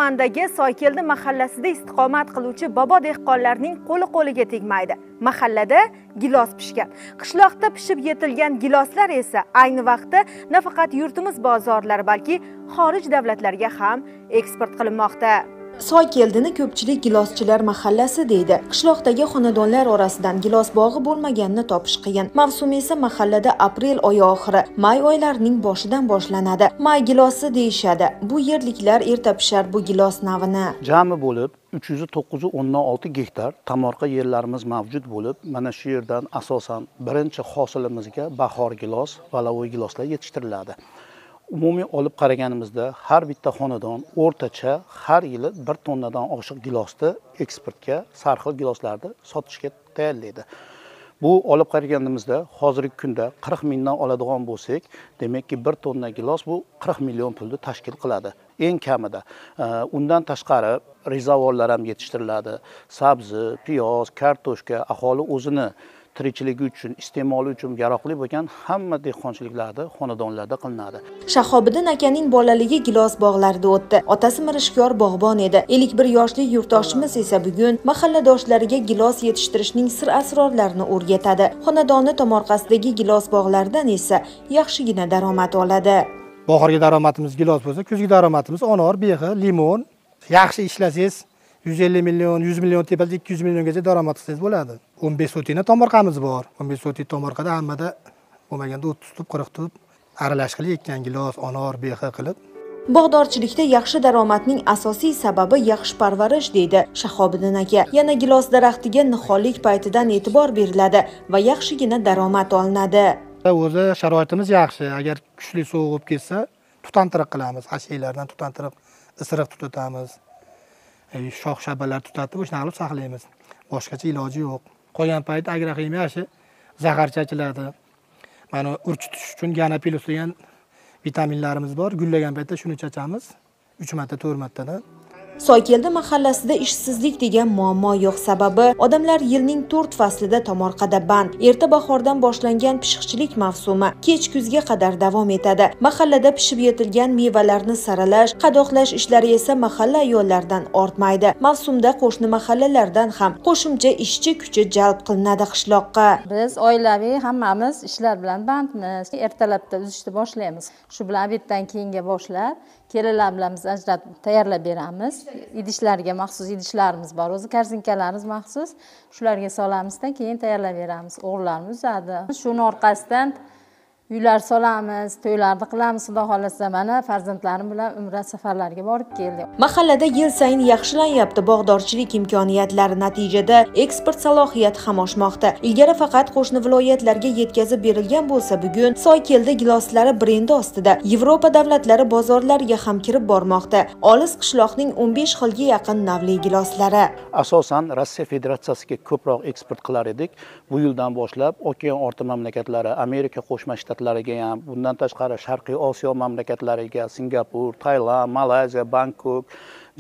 tumanidagi Soykeldi mahallasida istiqomat qiluvchi bobo dehqonlarning qo'liga tegmaydi. Mahallada gilos pishgan. Qishloqda pishib yetilgan giloslar esa ayni vaqtda nafaqat yurtimiz bozorlari, balki xorij davlatlarga ham eksport qilinmoqda. Soykeldini ko'pchilik giloschilar mahallasi deydi. Qishloqdagi xonadonlar orasidan gilos bog'i bo'lmaganini topish qiyin. Mavsum esa mahallada aprel oyi oxiri, may oylarining boshidan boshlanadi. May gilosi deyishadi. Bu yerliklar erta pishar bu gilos navini. Jami bo'lib 309.6 gektar tomorqa yerlarimiz mavjud bo'lib, mana shu yerdan asosan birinchi hosilimizga bahor gilos, valovoy giloslar yetishtiriladi. Umumiy olib qaraganimizda har bitta xonadon o'rtacha har yili 1 tonnadan oshiq gilosni eksportga, sarxil giloslarni sotishga tayyorlaydi. Bu olib qaraganimizda hozirgi kunda 40 mingdan oladigan bo'lsak, demakki 1 tonna gilos bu 40 million pulni tashkil qiladi. Eng kamida. Undan tashqari rezavorlar ham yetishtiriladi. Sabzi, piyoz, kartoshka, aholi o'zini tirikchiligi uchun, iste'moli uchun yaroqli bo'lgan hamma dehqonchiliklarda, xonadonlarda qilinadi. Shahobiddin akaning bolaligi gilos bog'larida o'tdi. Otasi mirishkor bog'bon edi. 51 yoshli yurtdoshimiz esa bugun mahalladoshlariga gilos yetishtirishning sir-asrorlarini o'rgatadi. Xonadoni tomorqasidagi gilos bog'laridan esa yaxshigina daromad oladi. Bahorgi daromadimiz gilos bo'lsa, kuzgi daromadimiz anor, behi, limon. Yaxshi ishlasangiz 150 million, 100 million tepasida 200 milliongacha daromad qilsangiz bo'ladi. 15 sotina tomorqamiz bor. 15 sotina tomorqada hammada bo'lmaganda 30 tup, 40 tup aralash qilib ekkan gilos, anor, behi qilib. Bog'dorchilikda yaxshi daromadning asosiy sababi yaxshi parvarish deydi Shahobiddin aka. Yana gilos daraxtiga nihollik paytidan e'tibor beriladi va yaxshigina daromad olinadi. O'zi sharoitimiz yaxshi. Agar kuchli sovuq ketsa, tutantiriq qilamiz. Hashiylardan tutantiriq, isiriq tutatamiz. Shox shabalar tutatib, o'shani qilib saqlaymiz. Boshqacha iloji yo'q. Qolgan payt agroximiya zahar chachiladi. Mana urchitish uchun ganapilus degan vitaminlarimiz bor. Gullagan paytda shuni chachamiz. 3 marta, 4 martadan. Soykeldi mahallasida ishsizlik degan muammo yo'q, sababi odamlar yilning 4 faslida tomorqada band. Erta bahordan boshlangan pishiqchilik mavsumi kech kuzga qadar davom etadi. Mahallada pishib yetilgan mevalarni saralash, qadoqlash ishlari esa mahalla ayollaridan ortmaydi. Mavsumda qo'shni mahallalardan ham qo'shimcha ishchi kuchi jalb qilinadi qishloqqa. Biz oilaviy hammamiz ishlar bilan bandmiz. Ertalabda uzishni boshlaymiz. Shu bilan obeddan keyinga boshlab kelinlar bilan biz ajratib tayyorlab beramiz. Idishlarga maxsus idishlarimiz bor. O'zi korzinkalarimiz maxsus. Shularga solamizdan keyin tayyorlab beramiz. O'g'illarimiz uzadi. Shuni orqasidan uylar solamiz, to'ylarni qilamiz. Xudo xolasa mana farzandlarim bilan umra safarlariga borib keldik. Mahallada yil sayin yaxshilanyapti bog'dorchilik imkoniyatlari, natijada eksport salohiyati ham oshmoqda. Ilgari faqat qo'shni viloyatlarga yetkazib berilgan bo'lsa, bugun Soykeldi giloslari brendi ostida Yevropa davlatlari bozorlariga ham kirib bormoqda. Olis qishloqning 15 xilga yaqin navli giloslari. Asosan Rossiya Federatsiyasiga ko'proq eksport qilar edik. Bu yildan boshlab okean orti mamlakatlari, Amerika Qo'shma Shtatlariga ham, bundan tashqari Sharqiy Osiyo mamlakatlariga, Singapur, Tailand, Malayziya, Bangkok,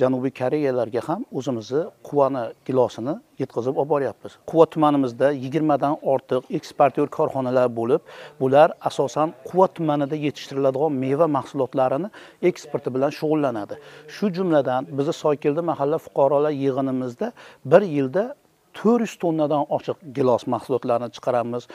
Janubiy Koreyalarga ham o'zimizni quvani gilosini yetkazib olib boryapmiz. Quva tumanimizda 20 dan ortiq eksportyor korxonalar bo'lib, bular asosan Quva tumanida yetishtiriladigan meva mahsulotlarini eksporti bilan shug'ullanadi. Shu jumladan bizni Soykeldi mahalla fuqarolar yig'inimizda bir yilda 400 tonnadan oshiq gilos mahsulotlarini chiqaramiz.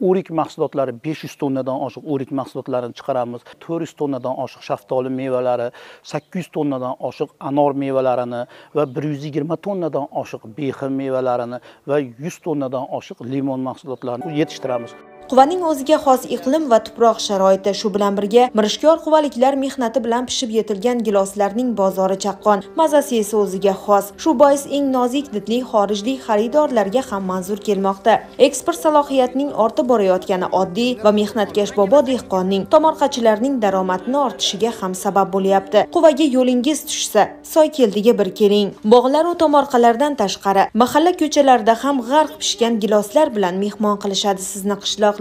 O'rik mahsulotlari 500 tonnadan oshiq o'rik mahsulotlarini chiqaramiz. 400 tonnadan oshiq shaftoli mevalari, 800 tonnadan oshiq anor mevalarini va 120 tonnadan oshiq behi mevalarini va 100 tonnadan oshiq limon mahsulotlarini yetishtiramiz. Quvaning o'ziga xos iqlim va tuproq sharoiti, shu bilan birga mirishkor quvaliklar mehnati bilan pishib yetilgan giloslarning bozori chaqqon, mazasi esa o'ziga xos. Shu bois eng nozik didli xorijlik xaridorlarga ham manzur kelmoqda. Eksport salohiyatining ortib borayotgani oddiy va mehnatkash bobo dehqonning, tomorqachilarning daromadini ortishiga ham sabab bo'lyapti. Quvaga yo'lingiz tushsa, Soykeldiga bir keling. Bog'lar va tomorqalardan tashqari, mahalla ko'chalarida ham g'arq pishgan giloslar bilan mehmon qilishadi sizni qishloqliklar.